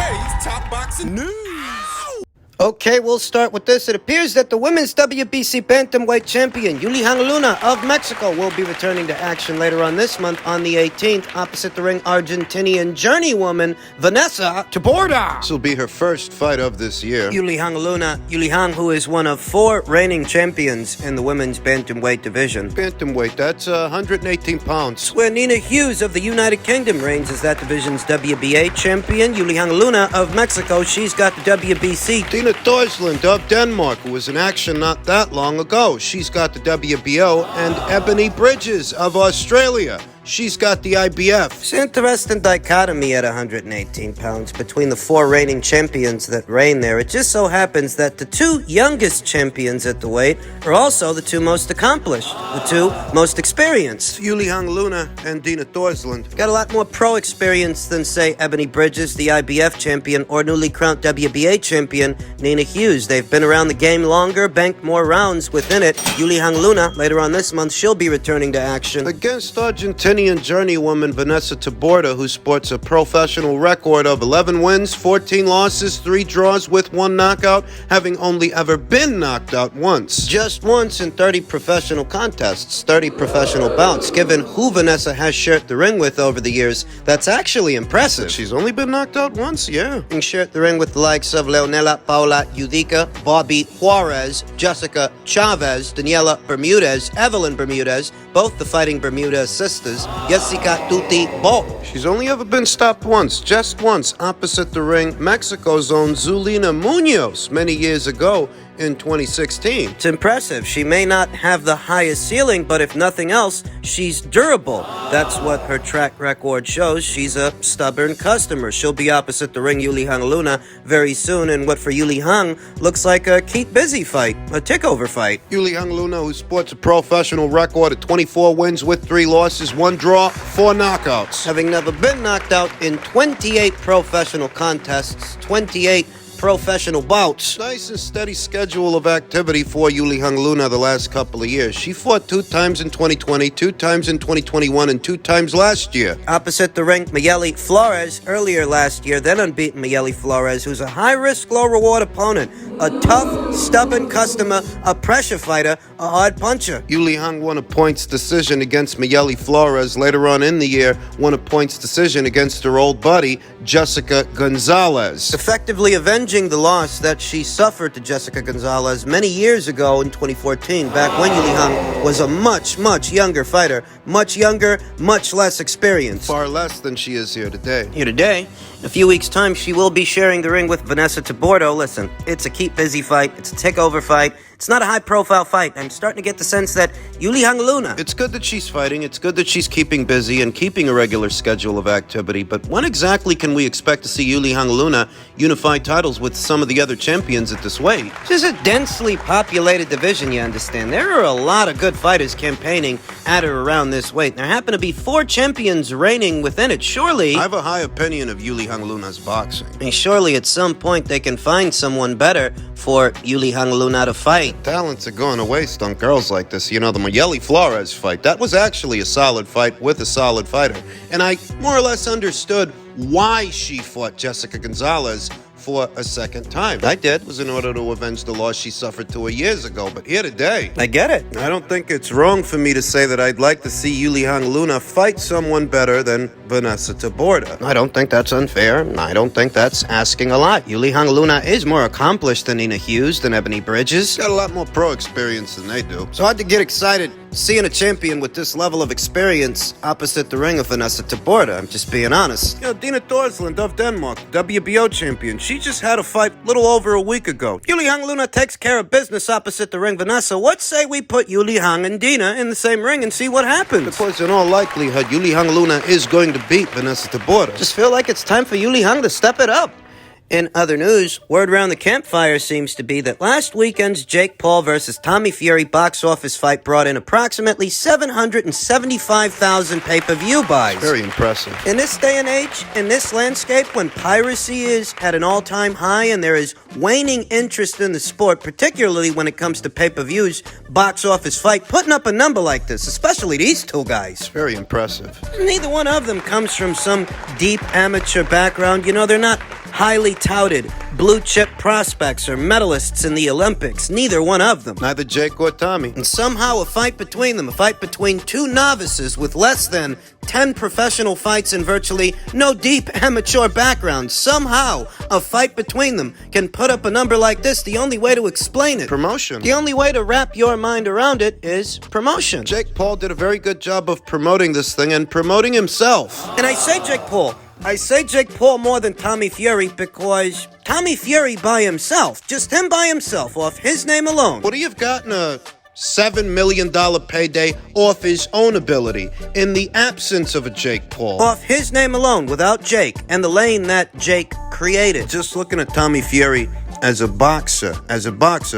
today's top boxing news. Okay, we'll start with this. It appears that the women's WBC bantamweight champion, Yuli Luna of Mexico, will be returning to action later on this month on the 18th, opposite the ring Argentinian journeywoman, Vanessa Taborda. This will be her first fight of this year. Yuli Luna, who is one of 4 reigning champions in the women's bantamweight division. Bantamweight, that's 118 pounds. Where Nina Hughes of the United Kingdom reigns as that division's WBA champion. Yuli Luna of Mexico, she's got the WBC. Tina Torsland of Denmark, who was in action not that long ago. She's got the WBO, and Ebony Bridges of Australia. She's got the IBF. It's an interesting dichotomy at 118 pounds between the 4 reigning champions that reign there. It just so happens that the 2 youngest champions at the weight are also the 2 most accomplished, the 2 most experienced. Yuli Luna and Tina Torsland. Got a lot more pro experience than, say, Ebony Bridges, the IBF champion, or newly crowned WBA champion, Nina Hughes. They've been around the game longer, banked more rounds within it. Yuli Luna, later on this month, she'll be returning to action against Argentinian journeywoman Vanessa Taborda, who sports a professional record of 11 wins, 14 losses, 3 draws with 1 knockout, having only ever been knocked out once. Just once in 30 professional contests, 30 professional bouts. Given who Vanessa has shared the ring with over the years, that's actually impressive. She's only been knocked out once, yeah. And shared the ring with the likes of Leonela Paula Yudica, Bobby Juarez, Jessica Chavez, Daniela Bermudez, Evelyn Bermudez, both the Fighting Bermudez sisters, Jessica Tuti Bo. She's only ever been stopped once, just once, opposite the ring, Mexico's own Zulina Munoz, many years ago in 2016. It's impressive. She may not have the highest ceiling, but if nothing else, she's durable. That's what her track record shows. She's a stubborn customer. She'll be opposite the ring Yuli Luna very soon, and what for Yuli looks like a keep busy fight, a takeover fight. Yuli Luna, who sports a professional record of 24 wins with 3 losses, 1 draw, 4 knockouts. Having never been knocked out in 28 professional contests, 28 professional bouts. Nice and steady schedule of activity for Yuli Luna the last couple of years. She fought 2 times in 2020, 2 times in 2021, and 2 times last year. Opposite the ring, Mayeli Flores earlier last year, then unbeaten Mayeli Flores, who's a high-risk, low-reward opponent. A tough, stubborn customer, a pressure fighter, a hard puncher. Yuli won a points decision against Mayeli Flores. Later on in the year, won a points decision against her old buddy, Jessica Gonzalez. Effectively avenging the loss that she suffered to Jessica Gonzalez many years ago in 2014, back when Yuli was a much, much younger fighter. Much younger, much less experienced. Far less than she is here today. Here today. In a few weeks' time, she will be sharing the ring with Vanessa Taborda. Listen, it's a keep busy fight. It's a takeover fight. It's not a high-profile fight. I'm starting to get the sense that Yuli Luna... It's good that she's fighting. It's good that she's keeping busy and keeping a regular schedule of activity. But when exactly can we expect to see Yuli Luna unify titles with some of the other champions at this weight? This is a densely populated division, you understand. There are a lot of good fighters campaigning at or around this weight. There happen to be 4 champions reigning within it. Surely... I have a high opinion of Yuli Luna's boxing. And surely at some point they can find someone better for Yuli Luna to fight. Talents are going to waste on girls like this. You know, the Mayeli Flores fight, that was actually a solid fight with a solid fighter. And I more or less understood why she fought Jessica Gonzalez for a second time. I did. It was in order to avenge the loss she suffered to her years ago. But here today, I get it. I don't think it's wrong for me to say that I'd like to see Yuli Luna fight someone better than Vanessa Taborda. I don't think that's unfair. I don't think that's asking a lot. Yuli Luna is more accomplished than Nina Hughes, than Ebony Bridges. Got a lot more pro experience than they do. So hard to get excited seeing a champion with this level of experience opposite the ring of Vanessa Taborda. I'm just being honest. You know, Tina Torsland of Denmark, WBO champion. She just had a fight a little over a week ago. Yuli Luna takes care of business opposite the ring. Vanessa, what say we put Yuli and Dina in the same ring and see what happens? Because in all likelihood, Yuli Luna is going to beat Vanessa Taborda. Just feel like it's time for Yuli to step it up. In other news, word around the campfire seems to be that last weekend's Jake Paul versus Tommy Fury box office fight brought in approximately 775,000 pay-per-view buys. It's very impressive. In this day and age, in this landscape, when piracy is at an all-time high and there is waning interest in the sport, particularly when it comes to pay-per-views, box office fight, putting up a number like this, especially these two guys. It's very impressive. Neither one of them comes from some deep amateur background. You know, they're not highly touted blue chip prospects or medalists in the Olympics. Neither one of them. Neither Jake or Tommy. And somehow a fight between them, a fight between two novices with less than 10 professional fights and virtually no deep amateur background. Somehow a fight between them can put up a number like this. The only way to explain it, Promotion. the only way to wrap your mind around it is promotion. Jake Paul did a very good job of promoting this thing and promoting himself. And I say Jake Paul. I say Jake Paul more than Tommy Fury because Tommy Fury by himself, just him by himself, off his name alone. Would he have gotten a $7 million payday off his own ability in the absence of a Jake Paul? Off his name alone, without Jake, and the lane that Jake created. Just looking at Tommy Fury as a boxer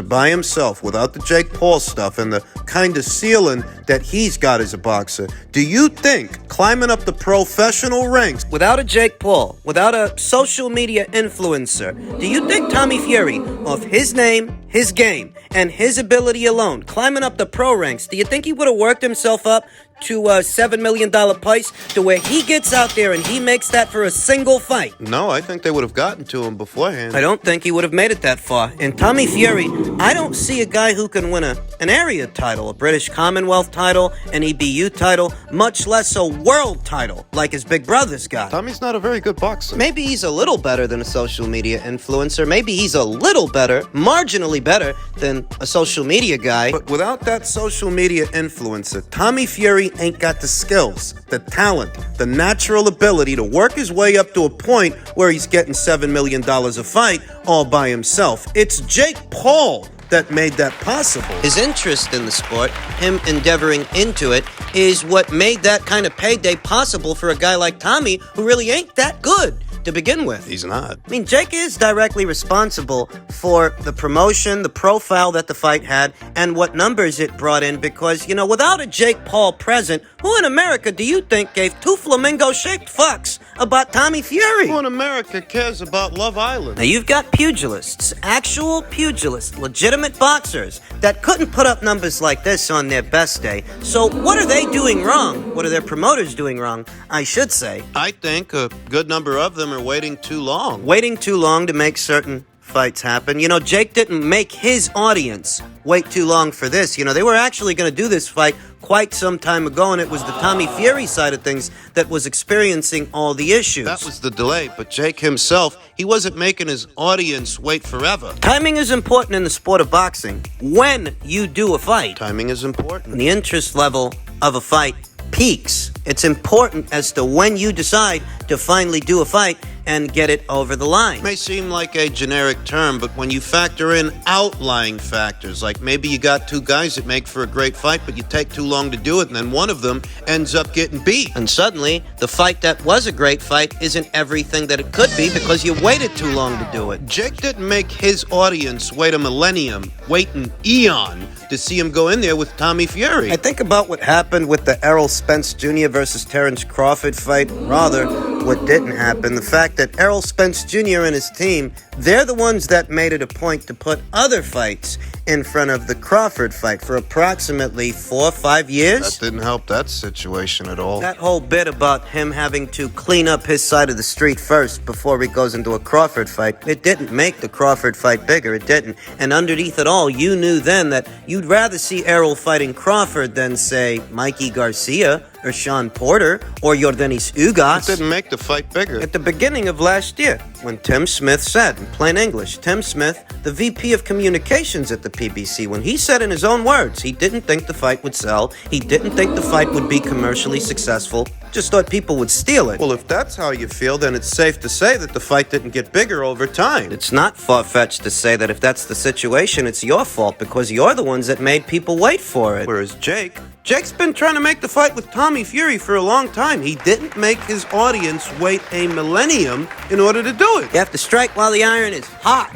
by himself, without the Jake Paul stuff and the kind of ceiling that he's got as a boxer, do you think climbing up the professional ranks Without a Jake Paul, without a social media influencer, do you think Tommy Fury, off his name, his game, and his ability alone, climbing up the pro ranks, do you think he would have worked himself up to a $7 million price to where he gets out there and he makes that for a single fight? No, I think they would have gotten to him beforehand. I don't think he would have made it that far. And Tommy Fury, I don't see a guy who can win an area title, a British Commonwealth title, an EBU title, much less a world title like his big brother's got. Tommy's not a very good boxer. Maybe he's a little better than a social media influencer. Maybe he's a little better, marginally better than a social media guy. But without that social media influencer, Tommy Fury ain't got the skills, the talent, the natural ability to work his way up to a point where he's getting $7 million a fight all by himself. It's Jake Paul that made that possible. His interest in the sport, him endeavoring into it, is what made that kind of payday possible for a guy like Tommy, who really ain't that good to begin with. He's not. I mean, Jake is directly responsible for the promotion, the profile that the fight had, and what numbers it brought in because, you know, without a Jake Paul present, who in America do you think gave two flamingo-shaped fucks about Tommy Fury? Who in America cares about Love Island? Now, you've got pugilists, actual pugilists, legitimate boxers that couldn't put up numbers like this on their best day. So what are they doing wrong? What are their promoters doing wrong, I should say? I think a good number of them are waiting too long. Waiting too long to make certain fights happen. You know, Jake didn't make his audience wait too long for this. You know, they were actually going to do this fight quite some time ago, and it was the Tommy Fury side of things that was experiencing all the issues. That was the delay, but Jake himself, he wasn't making his audience wait forever. Timing is important in the sport of boxing. When you do a fight, Timing is important. the interest level of a fight peaks. It's important as to when you decide to finally do a fight and get it over the line. It may seem like a generic term, but when you factor in outlying factors, like maybe you got two guys that make for a great fight, but you take too long to do it, and then one of them ends up getting beat. And suddenly, the fight that was a great fight isn't everything that it could be because you waited too long to do it. Jake didn't make his audience wait a millennium, wait an eon to see him go in there with Tommy Fury. I think about what happened with the Errol Spence Jr. versus Terrence Crawford fight. Rather, what didn't happen. The fact that Errol Spence Jr. and his team, they're the ones that made it a point to put other fights in front of the Crawford fight for approximately 4 or 5 years. That didn't help that situation at all. That whole bit about him having to clean up his side of the street first before he goes into a Crawford fight, it didn't make the Crawford fight bigger. It didn't. And underneath it all, you knew then that you'd rather see Errol fighting Crawford than, say, Mikey Garcia or Sean Porter or Yordenis Ugas. It didn't make the fight bigger. At the beginning of last year, when Tim Smith said, in plain English, Tim Smith, the VP of Communications at the PBC, when he said in his own words, he didn't think the fight would sell, he didn't think the fight would be commercially successful, just thought people would steal it. Well, if that's how you feel, then it's safe to say that the fight didn't get bigger over time. It's not far-fetched to say that if that's the situation, it's your fault because you're the ones that made people wait for it. Whereas Jake's been trying to make the fight with Tommy Fury for a long time. He didn't make his audience wait a millennium in order to do it. You have to strike while the iron is hot.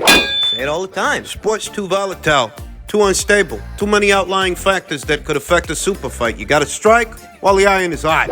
Say it all the time. Sport's too volatile, too unstable, too many outlying factors that could affect a super fight. You gotta strike while the iron is hot.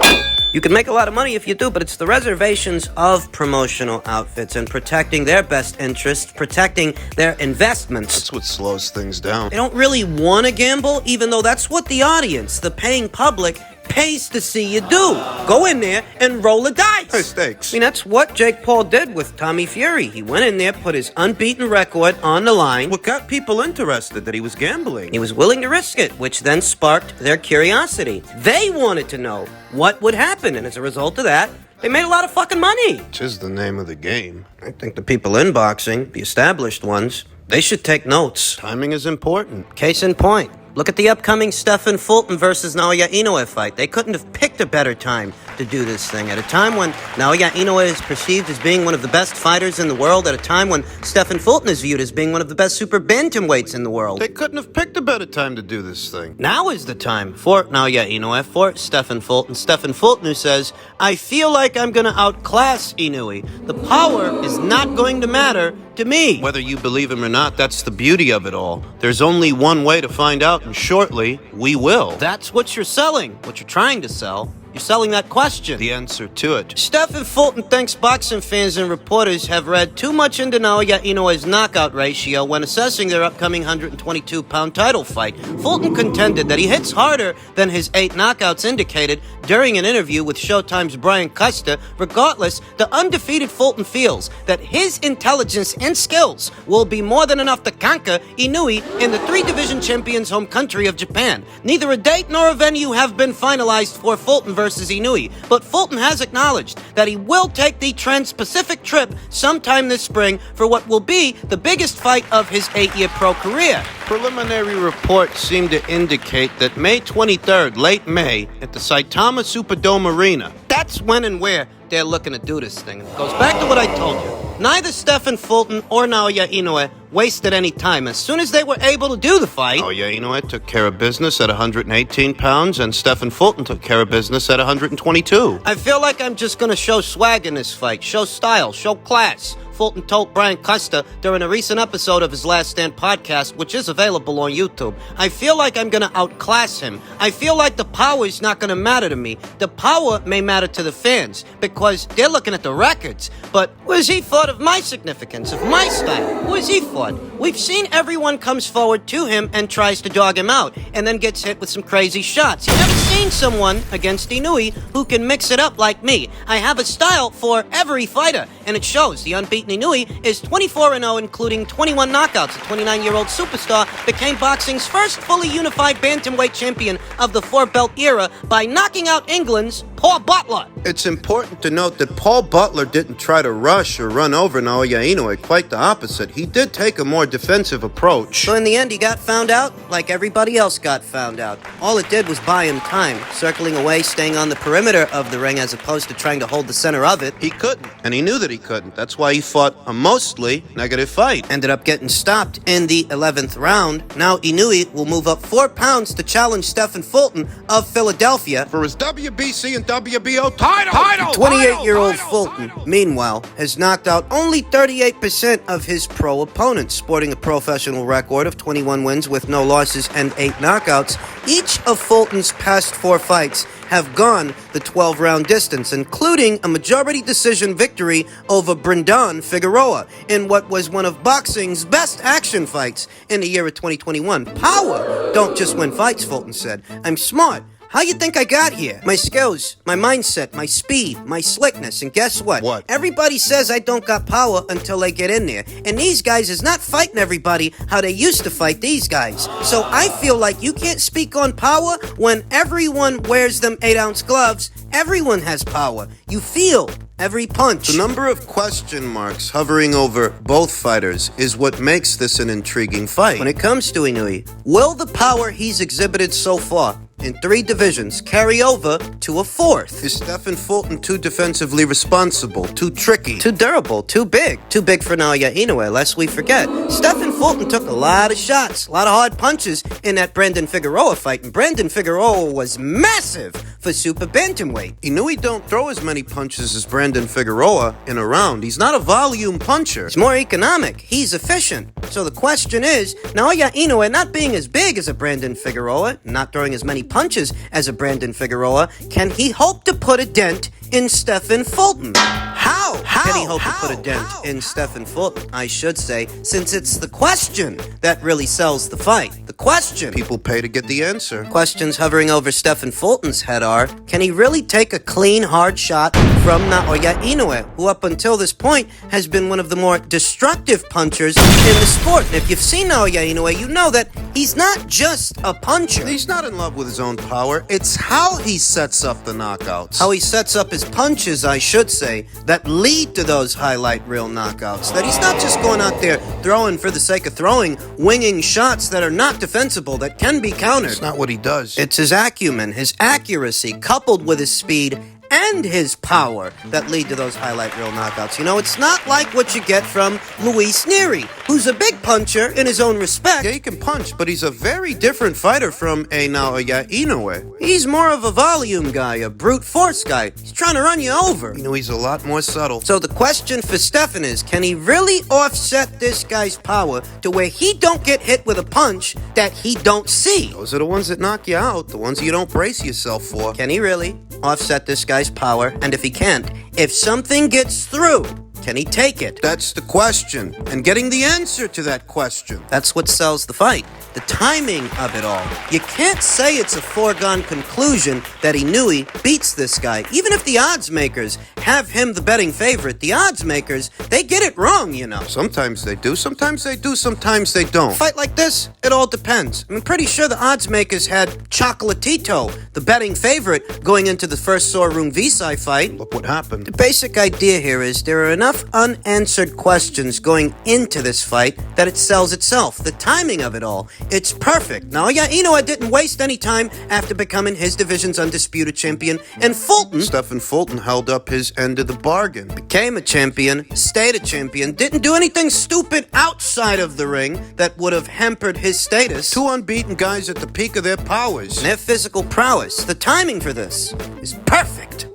You can make a lot of money if you do, but it's the reservations of promotional outfits and protecting their best interests, protecting their investments. That's what slows things down. They don't really want to gamble, even though that's what the audience, the paying public, pays to see you do. Go in there and roll the dice. High stakes. I mean, that's what Jake Paul did with Tommy Fury. He went in there, put his unbeaten record on the line. What got people interested that he was gambling? He was willing to risk it, which then sparked their curiosity. They wanted to know what would happen, and as a result of that, they made a lot of fucking money. Which is the name of the game. I think the people in boxing, the established ones, they should take notes. Timing is important. Case in point, look at the upcoming Stephen Fulton versus Naoya Inoue fight. They couldn't have picked a better time to do this thing. At a time when Naoya Inoue is perceived as being one of the best fighters in the world, at a time when Stephen Fulton is viewed as being one of the best super bantamweights in the world. They couldn't have picked a better time to do this thing. Now is the time for Naoya Inoue, for Stephen Fulton. Stephen Fulton who says, I feel like I'm going to outclass Inoue. The power is not going to matter to me. Whether you believe him or not, that's the beauty of it all. There's only one way to find out, and shortly, we will. That's what you're selling, what you're trying to sell. You're selling that question. The answer to it. Stephen Fulton thinks boxing fans and reporters have read too much into Naoya Inoue's knockout ratio when assessing their upcoming 122-pound title fight. Fulton contended that he hits harder than his 8 knockouts indicated during an interview with Showtime's Brian Custer. Regardless, the undefeated Fulton feels that his intelligence and skills will be more than enough to conquer Inoue in the 3-division champion's home country of Japan. Neither a date nor a venue have been finalized for Fulton versus Inoue, but Fulton has acknowledged that he will take the Trans-Pacific trip sometime this spring for what will be the biggest fight of his 8-year pro career. Preliminary reports seem to indicate that May 23rd, late May, at the Saitama Superdome Arena. That's when and where they're looking to do this thing. It goes back to what I told you. Neither Stephen Fulton or Naoya Inoue wasted any time. As soon as they were able to do the fight... Naoya Inoue took care of business at 118 pounds, and Stephen Fulton took care of business at 122. I feel like I'm just gonna show swag in this fight, show style, show class. Fulton told Brian Custer during a recent episode of his Last Stand podcast, which is available on YouTube. I feel like I'm gonna outclass him. I feel like the power is not gonna matter to me. The power may matter to the fans, because they're looking at the records. But who has he thought of my significance, of my style? Who has he thought? We've seen everyone comes forward to him and tries to dog him out, and then gets hit with some crazy shots. You've never seen someone against Inoue who can mix it up like me. I have a style for every fighter, and it shows. The unbeaten Inoue is 24-0, including 21 knockouts. The 29-year-old superstar became boxing's first fully unified bantamweight champion of the 4-belt era by knocking out England's Paul Butler. It's important to note that Paul Butler didn't try to rush or run over Naoya Inoue. Quite the opposite. He did take a more defensive approach. So in the end, he got found out like everybody else got found out. All it did was buy him time, circling away, staying on the perimeter of the ring as opposed to trying to hold the center of it. He couldn't, and he knew that he couldn't. That's why he fought a mostly negative fight. Ended up getting stopped in the 11th round. Now Inoue will move up 4 pounds to challenge Stephen Fulton of Philadelphia For his WBC and WBO title! 28-year-old Fulton, meanwhile, has knocked out only 38% of his pro opponents, sporting a professional record of 21 wins with no losses and 8 knockouts. Each of Fulton's past 4 fights have gone the 12-round distance, including a majority decision victory over Brendan Figueroa in what was one of boxing's best action fights in the year of 2021. Power don't just win fights, Fulton said. I'm smart. How you think I got here? My skills, my mindset, my speed, my slickness, and guess what? What? Everybody says I don't got power until they get in there. And these guys is not fighting everybody how they used to fight these guys. So I feel like you can't speak on power when everyone wears them 8-ounce gloves. Everyone has power. You feel every punch. The number of question marks hovering over both fighters is what makes this an intriguing fight. When it comes to Inoue, will the power he's exhibited so far in 3 divisions carry over to a 4th? Is Stephen Fulton too defensively responsible, too tricky? Too durable, too big. Too big for Naoya Inoue, lest we forget. Stephen Fulton took a lot of shots, a lot of hard punches in that Brendan Figueroa fight, and Brendan Figueroa was massive for super bantamweight. Inoue don't throw as many punches as Brendan Figueroa in a round. He's not a volume puncher. He's more economic. He's efficient. So the question is, Naoya Inoue not being as big as a Brendan Figueroa, not throwing as many punches as a Brendan Figueroa, can he hope to put a dent in Stephen Fulton? How? Kenny hoped to put a dent in Stephen Fulton, I should say, since it's the question that really sells the fight. The question. People pay to get the answer. Questions hovering over Stephen Fulton's head are, can he really take a clean, hard shot from Naoya Inoue, who up until this point has been one of the more destructive punchers in the sport? And if you've seen Naoya Inoue, you know that he's not just a puncher. He's not in love with his own power. It's how he sets up the knockouts. How he sets up his punches, I should say, that lead to those highlight reel knockouts. That he's not just going out there throwing for the sake of throwing, winging shots that are not defensible, that can be countered. It's not what he does. It's his acumen, his accuracy, coupled with his speed and his power that lead to those highlight reel knockouts. You know, it's not like what you get from Luis Neri, who's a big puncher in his own respect. Yeah, he can punch, but he's a very different fighter from a Naoya Inoue. He's more of a volume guy, a brute force guy. He's trying to run you over. You know, he's a lot more subtle. So the question for Stefan is, can he really offset this guy's power to where he don't get hit with a punch that he don't see? Those are the ones that knock you out, the ones you don't brace yourself for. Can he really offset this guy's power? And if he can't, if something gets through, can he take it? That's the question. And getting the answer to that question. That's what sells the fight. The timing of it all. You can't say it's a foregone conclusion that Inoue beats this guy. Even if the odds makers have him the betting favorite, the odds makers, they get it wrong, you know. Sometimes they do, sometimes they do, sometimes they don't. A fight like this, it all depends. I'm pretty sure the odds makers had Chocolatito, the betting favorite, going into the first Sorun Visai fight. Look what happened. The basic idea here is there are enough unanswered questions going into this fight that it sells itself. The timing of it all, it's perfect. Naoya Inoue didn't waste any time after becoming his division's undisputed champion, and Stephen Fulton held up his end of the bargain. became a champion, stayed a champion, didn't do anything stupid outside of the ring that would have hampered his status. Two unbeaten guys at the peak of their powers. Their physical prowess. The timing for this is perfect.